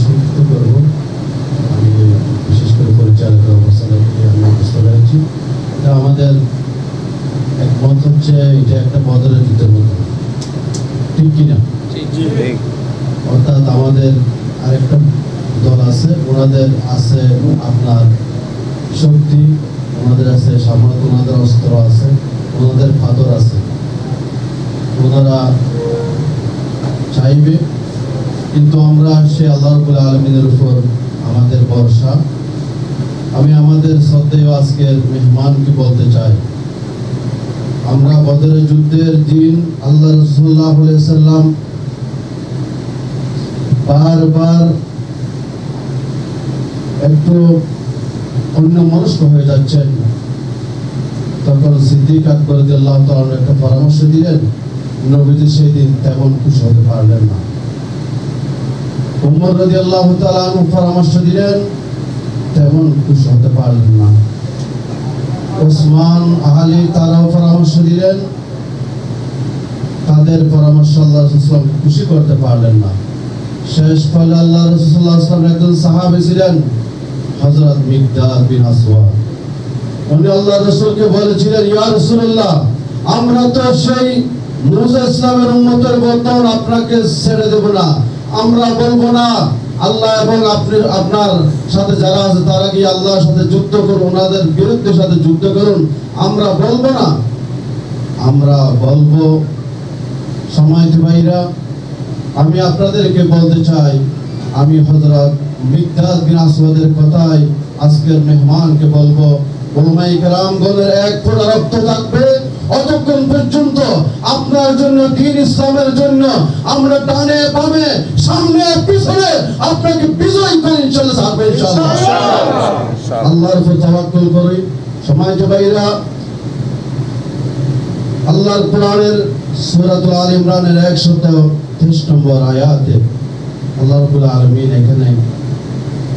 সংক্ষিপ্ত করব। আমি বিশেষ করে পরিচালকের অবস্থানে আমি ব্যস্ত রয়েছি। এটা আমাদের একমত হচ্ছে এটা একটা বদরের যুদ্ধের মতো, ঠিক কিনা? অর্থাৎ আমাদের আরেকটা দল আছে, ওনাদের আছে আপনার শক্তি, ওনাদের আছে সামর্থ্য, ওনাদের অস্ত্র আছে, ওনাদের পাথর আছে, ওনারা চাইবে, কিন্তু আমরা সে আল্লাহ রাব্বুল আলামিনের উপর আমাদের ভরসা। আমি আমাদের শ্রদ্ধেয় আজকের মেহমানকে বলতে চাই, আমরা বদরের যুদ্ধের দিন আল্লাহ রাসূল সাল্লাল্লাহু আলাইহি সাল্লাম বারবার একটু অন্য মনস্ক হয়ে যাচ্ছেন, তখন সিদ্দিক আকবর রাদিয়াল্লাহু তাআলা একটা পরামর্শ দিলেন। নবীজি সেই দিন তেমন খুশি হতে পারলেন না। উমর রাদিয়াল্লাহু তাআলা পরামর্শ দিলেন, তেমন খুশি হতে পারলেন না। ওসমান আলী তারাও পরামর্শ দিলেন, তাদের পরামর্শ আল্লাহ রাসূল খুশি করতে পারলেন না। শেষ ফলে আল্লাহ রাসূল সাল্লাল্লাহু আলাইহি ওয়াসাল্লাম একজন সাহাবী ছিলেন হযরত মিকদাদ বিন আসওয়াদ। উনি আল্লাহ রাসূলকে বলেছিলেন, ইয়া রাসূলুল্লাহ, আমরা তো সেই মুসা ইসলামের উম্মতের বর্তমান আপনাকে ছেড়ে দেব না, আমরা বলবো না আল্লাহ এবং আপনি আপনার সাথে যারা আছে তারা কি আল্লাহর সাথে যুদ্ধ করুন, ওনাদের বিরুদ্ধে সাথে যুদ্ধ করুন, আমরা বলবো না, আমরা বলবো। সম্মানিত ভাইরা, আমি আপনাদেরকে বলতে চাই, আমি হযরত মিকদাদ বিন আসওয়াদের কথাই আজকের মেহমানকে বলবো, উলামায়ে কেরামগণের এক ফোঁটা রক্ত থাকবে অতক্ষণ পর্যন্ত আপনার জন্য, দ্বীন ইসলামের জন্য আমরা ডানে বামে সামনে পিছনে আপনাকে বিজয় করে ইনশাআল্লাহ ছাড়বো, ইনশাআল্লাহ। আল্লাহর উপর তাওয়াক্কুল করি। সম্মানিত ভাইরা, আল্লাহর কোরআনের সূরাতুল আল ইমরানের 123 নম্বর আয়াতে আল্লাহ রাব্বুল আলামিন এখানে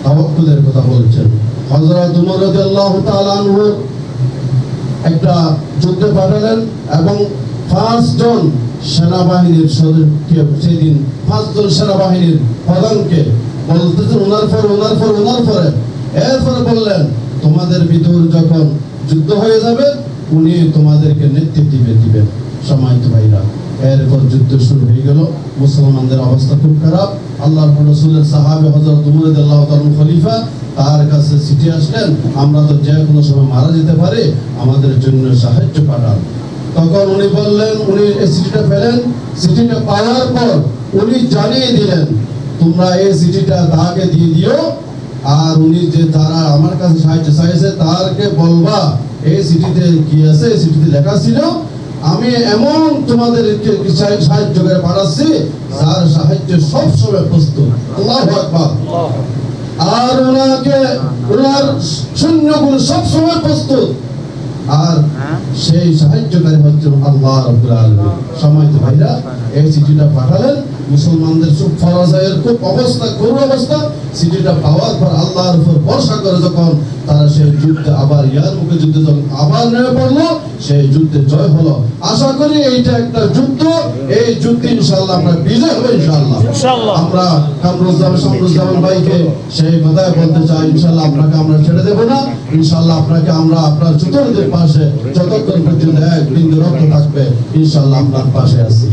তাওয়াক্কুলের কথা বলেছেন। হযরত উমর রাদিয়াল্লাহু তাআলা আনহু একটা যুদ্ধে পাঠালেন এবং 5 জন সেনাবাহিনীর সদস্যকে, সেদিন 5 জন সেনাবাহিনীর প্রধানকে বলতেছেন ওনার পরে এরপরে বললেন, তোমাদের ভিতর যখন যুদ্ধ হয়ে যাবে উনি তোমাদেরকে নেতৃত্ব দিবেন। সম্মানিত ভাইরা, এরপর যুদ্ধ শুরু হয়ে গেল। মুসলমানদের অবস্থা খুব খারাপ। আল্লাহর রাসূলের সাহাবী হযরত উমর রাদিয়াল্লাহু তাআলা খলিফা, তার কাছে চিঠি আসলেন, আমরা তো যে কোনো সময় মারা যেতে পারি, আমাদের জন্য সাহায্য পাঠান। তখন উনি বললেন, উনি এই চিঠিটা পেলেন। চিঠিটা পাওয়ার পর উনি জানিয়ে দিলেন, তোমরা এই চিঠিটা তাকে দিয়ে দিও, আর উনি যে তারা আমার কাছে সাহায্য চাইছে তারকে বলবা এই চিঠিতে কি আছে, এই চিঠিতে লেখা ছিল আমি এমন তোমাদেরকে সাহায্য করে পাঠাচ্ছি যার সাহায্য সবসময় প্রস্তুত। আল্লাহু আকবার। আর ওনাকে ওনার সৈন্যগুলো সবসময় প্রস্তুত, আর সেই সাহায্যকারী হচ্ছে আল্লাহ রাব্বুল আলামিন। সম্মানিত ভাইরা, এই চিঠিটা পাঠালেন। মুসলমানদের খুব পরাজয়ের খুব অবস্থা, করুণ অবস্থা। চিঠিটা পাওয়ার পর আল্লাহর উপর ভরসা করে যখন তারা সেই যুদ্ধে আবার ইয়ারমুকের যুদ্ধে যখন আবার নেমে পড়লো, সেই যুদ্ধে জয় হলো। আশা করি এইটা একটা যুদ্ধ, এই যুদ্ধে ইনশাআল্লাহ আমরা বিজয় হবে ইনশাআল্লাহ। আমরা কামরুজ্জামান ভাইকে সেই কথাই বলতে চাই, ইনশাআল্লাহ আপনাকে আমরা ছেড়ে দেব না। ইনশাআল্লাহ আপনাকে আমরা আপনার চতুর্দিকের পাশে যতক্ষণ পর্যন্ত এক বিন্দু রক্ত থাকবে ইনশাআল্লাহ আপনার পাশে আছি।